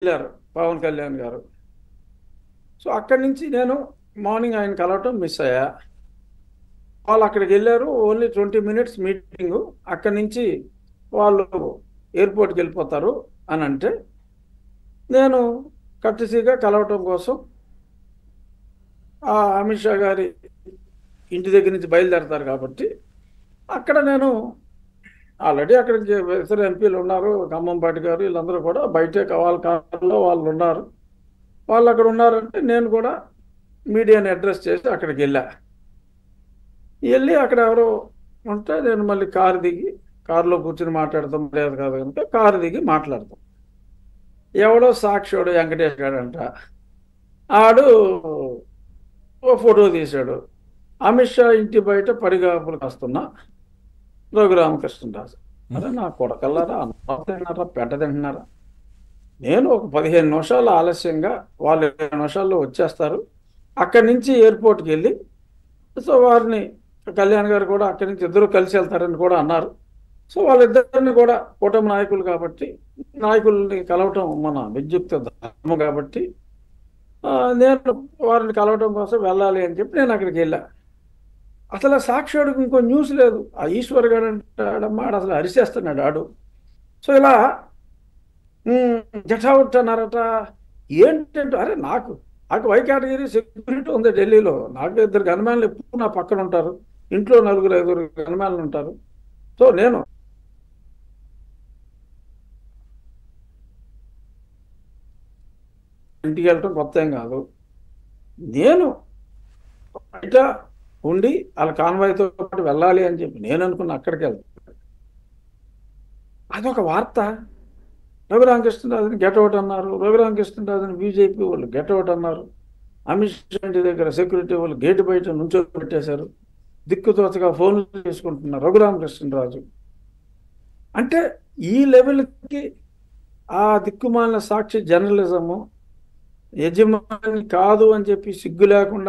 వెళ్ళారు పవన్ కళ్యాణ్ గారు. సో అక్కడి నుంచి నేను మార్నింగ్ ఆయన కలవటం మిస్ అయ్యా. వాళ్ళు అక్కడికి వెళ్ళారు, ఓన్లీ 20 minutes మీటింగు. అక్కడి నుంచి వాళ్ళు ఎయిర్పోర్ట్కి వెళ్ళిపోతారు అని అంటే నేను కర్టసీగా కలవటం కోసం అమిత్ షా గారి ఇంటి దగ్గర నుంచి బయలుదేరతారు కాబట్టి అక్కడ నేను ఆల్రెడీ అక్కడికి ఇతర ఎంపీలు ఉన్నారు, ఖమ్మంపాటి గారు, వీళ్ళందరూ కూడా బయటే వాళ్ళ కారులో వాళ్ళు ఉన్నారు. వాళ్ళు అక్కడ ఉన్నారంటే నేను కూడా మీడియాని అడ్రస్ చేసి అక్కడికి వెళ్ళి అక్కడ ఎవరో ఉంటే నేను మళ్ళీ కారు దిగి, కారులో కూర్చుని మాట్లాడతాం లేదు కాదు కనుక కారు దిగి మాట్లాడతాం. ఎవడో సాక్షుడు వెంకటేష్ గారు అంట, ఆడు ఓ ఫోటో తీశాడు. అమిత్ షా ఇంటి బయట పడిగాపులు కాస్తున్నా రఘురామకృష్ణరాజు. అరే నా కొడకల్లారా, అన్నం తింటున్నారా, పెంట తింటున్నారా? నేను ఒక 15 నిమిషాలు ఆలస్యంగా, వాళ్ళు 20 నిమిషాల్లో వచ్చేస్తారు. అక్కడి నుంచి ఎయిర్పోర్ట్కి వెళ్ళి, సో వారిని కళ్యాణ్ గారు కూడా అక్కడి నుంచి ఇద్దరు కలిసి వెళ్తారని కూడా అన్నారు. సో వాళ్ళిద్దరిని కూడా కూటమి నాయకులు కాబట్టి, నాయకుల్ని కలవటం మన విద్యుక్త ధర్మం కాబట్టి నేను వారిని కలవటం కోసం వెళ్ళాలి అని చెప్పి నేను అక్కడికి వెళ్ళా. అసలు సాక్షుడికి ఇంకో న్యూస్ లేదు. ఆ ఈశ్వర్ గారు అంటాడమ్మా, అసలు అరిసేస్తున్నాడు ఆడు. సో ఇలా జటావుట్ అన్నారట. ఏంటంటే అరే నాకు వై కేటగిరీ సెక్యూరిటీ ఉంది ఢిల్లీలో. నాకు 2 గన్మ్యాన్లు ఎప్పుడు నా పక్కన ఉంటారు, ఇంట్లో 4-5 గన్మ్యాన్లు ఉంటారు. సో నేను ఇంటికి వెళ్ళటం కొత్త ఏం కాదు. నేను బయట ఉండి వాళ్ళ కాన్వాయ్తో పాటు వెళ్ళాలి అని చెప్పి నేను అనుకున్న అక్కడికి వెళ్తాను. అదొక వార్త. రఘురామకృష్ణరాజుని గెట్అవుట్ అన్నారు, రఘురామకృష్ణరాజుని బీజేపీ వాళ్ళు గెట్అవుట్ అన్నారు. అమిత్ షా ఇంటి దగ్గర సెక్యూరిటీ వాళ్ళు గేటు బయట నుంచో పెట్టేశారు. దిక్కుతోచగా ఫోన్లు చేసుకుంటున్నారు రఘురామకృష్ణరాజు. అంటే ఈ లెవెల్కి ఆ దిక్కుమాలిన సాక్షి జర్నలిజము యజమాని కాదు అని చెప్పి సిగ్గు లేకుండా